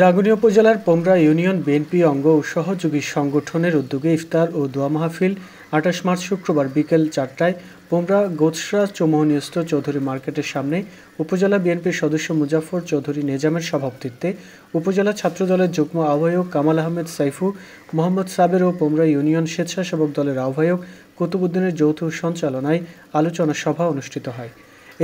রাঙ্গুনিয়া উপজেলার Pomra union BNP অঙ্গ ও সহযোগী সংগঠনের উদ্যোগে ইফতার ও দোয়া মাহফিল ২৮ মার্চ শুক্রবার বিকেল ৪টায় পোমরা গোছরা চৌমুহনীস্থ চৌধুরী মার্কেটের সামনে উপজেলা বিএনপির সদস্য মুজাফর চৌধুরী নেজামের সভাপতিত্বে উপজেলা ছাত্রদলের যুগ্ম আহ্বায়ক কামাল আহমেদ সাইফু, মোহাম্মদ সাবের ও পোমরা ইউনিয়ন স্বেচ্ছাসেবক দলের আহ্বায়ক কুতুবুদ্দিনের যৌথ সঞ্চালনায় আলোচনা সভা অনুষ্ঠিত হয়।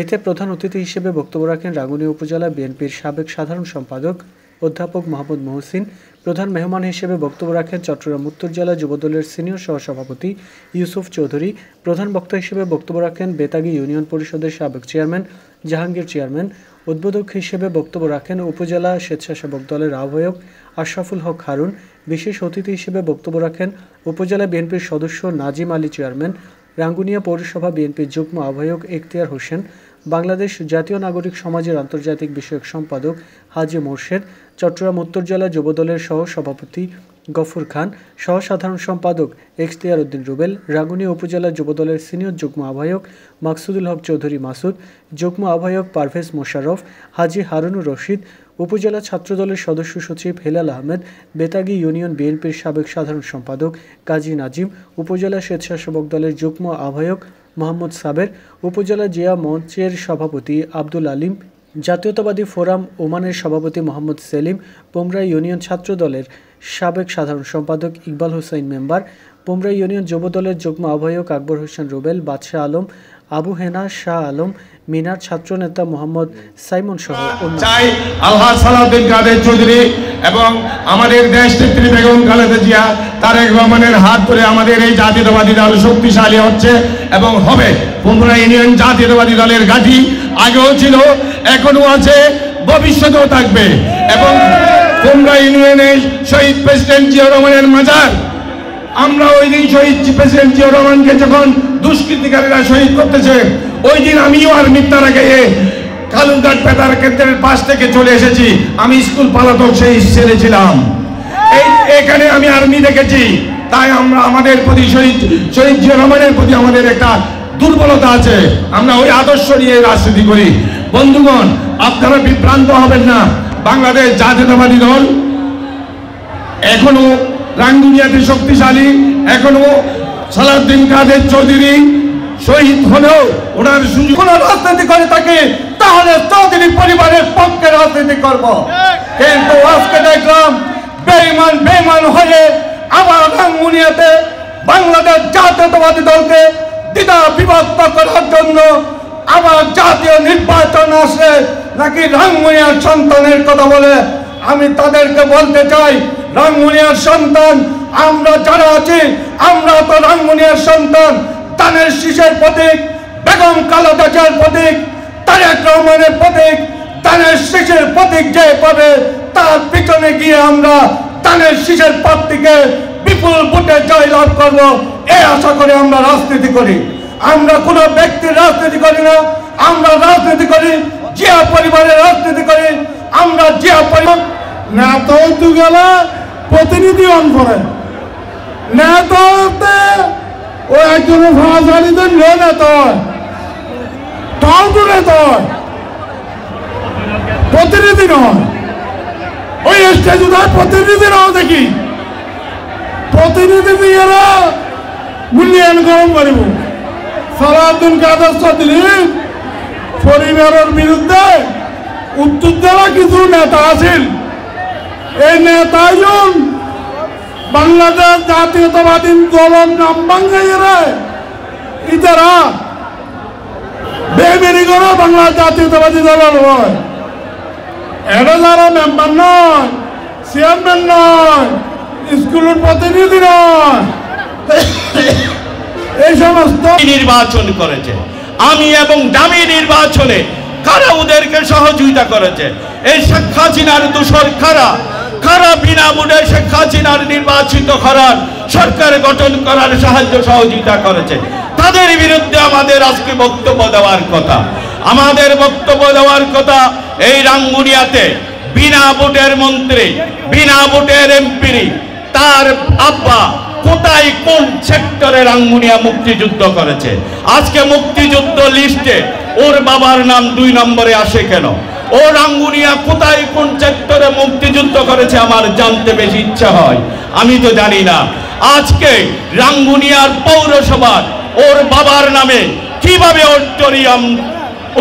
এতে প্রধান অতিথি হিসেবে বক্তব্য রাখেন রাঙ্গুনিয়া উপজেলা বিএনপির সাবেক সাধারণ সম্পাদক অধ্যাপক মোহাম্মদ মহসিন। প্রধান মেহমান হিসেবে বক্তব্য রাখেন চট্টগ্রাম উত্তর জেলা যুবদলের সিনিয়র সহসভাপতি ইউসুফ চৌধুরী। প্রধান বক্তা হিসেবে বক্তব্য রাখেন বেতাগী ইউনিয়ন পরিষদের সাবেক চেয়ারম্যান জাহাঙ্গীর চেয়ারম্যান। উদ্বোধক হিসেবে বক্তব্য রাখেন উপজেলা স্বেচ্ছাসেবক দলের আহ্বায়ক আশরাফুল হক হারুন। বিশেষ অতিথি হিসেবে বক্তব্য রাখেন উপজেলা বিএনপির সদস্য নাজিম আলী চেয়ারম্যান, রাঙ্গুনিয়া পৌরসভা বিএনপির যুগ্ম আহ্বায়ক এখতিয়ার হোসেন, বাংলাদেশ জাতীয় নাগরিক সমাজের আন্তর্জাতিক বিষয়ক সম্পাদক হাজি মোর্শেদ, চট্টগ্রাম উত্তর জেলা যুবদলের সহ সভাপতি গফুর খান, সহ সাধারণ সম্পাদক এখতিয়ার উদ্দিন রুবেল, রাঙ্গুনিয়া উপজেলা যুবদলের সিনিয়র যুগ্ম আহ্বায়ক মাকসুদুল হক চৌধুরী মাসুদ, যুগ্ম আহ্বায়ক পারভেজ মোশাররফ, হাজি হারুনুর রশিদ, উপজেলা ছাত্রদলের সদস্য সচিব হেলাল আহমেদ, বেতাগী ইউনিয়ন বিএনপির সাবেক সাধারণ সম্পাদক কাজী নাজিম, উপজেলা স্বেচ্ছাসেবক দলের যুগ্ম আহ্বায়ক মোহাম্মদ সাবের, উপজেলা জিয়া মঞ্চের সভাপতি আব্দুল আলিম, জাতীয়তাবাদী ফোরাম ওমানের সভাপতি মোহাম্মদ সেলিম, পোমরা ইউনিয়ন ছাত্র দলের সাবেক সাধারণ সম্পাদক ইকবাল হোসেন মেম্বার, পোমরা ইউনিয়ন যুবদলের যুগ্ম আহ্বায়ক আকবর হোসেন রুবেল, বাদশাহ আলম, আবু হেনা, শাহ আলম, মিনার ছাত্রনেতা মোহাম্মদ সাইমন সহ চাই আলহাজ সালাউদ্দিন কাদের চৌধুরী এবং আমাদের দেশ নেত্রী বেগম খালেদা জিয়া তারেক রহমানের হাত ধরে আমাদের এই জাতীয়তাবাদী দল শক্তিশালী হচ্ছে এবং হবে। পোমরা ইউনিয়ন জাতীয়তাবাদী দলের ঘাঁটি আগেও ছিল, এখনো আছে, ভবিষ্যতেও থাকবে। এবং পোমরা ইউনিয়নের শহীদ প্রেসিডেন্ট জিয়া রহমানের মাজার, আমরা ওই দিন শহীদ প্রেসিডেন্ট জিয়া রহমানকে যখন দুষ্কৃতিকারীরা শহীদ করতেছে, ওই দিন আমিও আর মিথ্যারা গিয়ে কালুরঘাট পেতার কেন্দ্রের পাশ থেকে চলে এসেছি। আমি স্কুল পালাতক সেই ছেলে ছিলাম, এখানে আমি আর্মি দেখেছি। তাই আমরা আমাদের প্রতি শহীদ জিয়া রহমানের প্রতি আমাদের একটা দুর্বলতা আছে, আমরা ওই আদর্শ নিয়ে রাজনীতি করি। বন্ধুগণ, আপনারা বিভ্রান্ত হবেন না। বাংলাদেশ জাতীয়তাবাদী দল এখনো রাঙ্গুনিয়াতে শক্তিশালী, এখনো সালাউদ্দিন কাদের চৌধুরী শহীদ হলেও ওনার সুযোগ রাজনীতি করে থাকে, তাহলে চৌধুরী পরিবারের পক্ষে রাজনীতি করব। কিন্তু আজকে দেখলাম বেঈমান হয়ে আবার রাঙ্গুনিয়াতে বাংলাদেশ জাতীয়তাবাদী দলকে দ্বিধা বিভক্ত করার জন্য আবার জাতীয় নির্বাচন আসলে নাকি রাঙ্গুনিয়ার সন্তানের কথা বলে। আমি তাদেরকে বলতে চাই, রাঙ্গুনিয়ার সন্তান আমরা যারা আছি, আমরা তো রাঙ্গুনিয়ার সন্তান। তানের শীষের প্রতীক বেগম খালেদা জিয়ার প্রতীক, তারেক রহমানের প্রতীক, তানের শীষের প্রতীক যে পাবে তার পিছনে গিয়ে আমরা তানের শীষের প্রার্থীকে বিপুল ভোটে জয়লাভ করবো, এই আশা করে আমরা রাজনীতি করি। আমরা কোনো ব্যক্তির রাজনীতি করি না, আমরা রাজনীতি করি জিয়া পরিবারের রাজনীতি করি। আমরা জিয়া পরিবার নেতা তো গেলে প্রতিনিধি অন করে নেতাতে ও একজন ভাষালীদের নেতা টলটু নেতা প্রতিনিধি নয়। ওই স্টেজ প্রতিনিধি নাও দেখি, প্রতিনিধি নিয়েরা মূল্যায়ন গরম করিব। সালাউদ্দিন কাদের চৌধুরী পরিবারের বিরুদ্ধে উত্তর জেলা কিছু নেতা আছেন, এই নেতাজন বাংলাদেশ জাতীয়তাবাদী দলের নাম বাঙ্গাইরা ইতারা বেমেরি করে বাংলা জাতীয়তাবাদী দলের হয়। এটা যারা মেম্বার নয়, চেয়ারম্যান নয়, স্কুলের প্রতিনিধি নয়, এই সমস্ত নির্বাচন করেছে। আমি এবং দামি নির্বাচনে কারা ওদেরকে সহযোগিতা করেছে? এই শেখ হাসিনার দোসর কারা বিনা ভোটে শেখ হাসিনার নির্বাচিত করার সরকার গঠন করার সাহায্য সহযোগিতা করেছে? তাদের বিরুদ্ধে আমাদের আজকে বক্তব্য দেওয়ার কথা। আমাদের বক্তব্য দেওয়ার কথা এই রাঙ্গুনিয়াতে বিনা ভোটের মন্ত্রী, বিনা ভোটের এমপি, তার আব্বা কোথায় কোন সেক্টরে রাঙ্গুনিয়া মুক্তিযুদ্ধ করেছে? আজকে মুক্তিযুদ্ধ লিস্টে ওর বাবার নাম 2 নম্বরে আসে কেন? ও রাঙ্গুনিয়া কোথায় কোন সেক্টরে মুক্তিযুদ্ধ করেছে আমার জানতে বেশি ইচ্ছা হয়। আমি তো জানি না। আজকে রাঙ্গুনিয়ার পৌরসভার ওর বাবার নামে কিভাবে অডিটোরিয়াম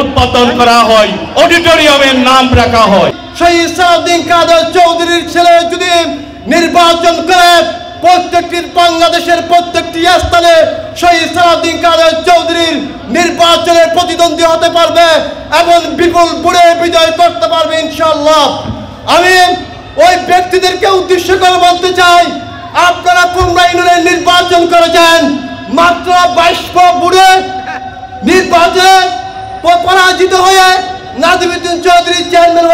উৎপাদন করা হয়, অডিটোরিয়ামের নাম রাখা হয়। শহীদ সালাউদ্দিন কাদের চৌধুরীর ছেলে যদি নির্বাচন করে প্রত্যেকটি বাংলাদেশের প্রত্যেকটি স্থানে শহীদ সালাউদ্দিন কাদের চৌধুরীর নির্বাচনের প্রতিদ্বন্দ্বী হতে পারবে এবং বিপুল ভোটে বিজয় করতে পারবে ইনশাআল্লাহ। আমি ওই ব্যক্তিদেরকে উদ্দেশ্য করে বলতে চাই, আপনারা কুমড়া ইউনিয়নের নির্বাচন করেছেন, মাত্র 22 ভোটে নির্বাচনে পরাজিত হয়ে নাজিমউদ্দিন চৌধুরী চেয়ারম্যান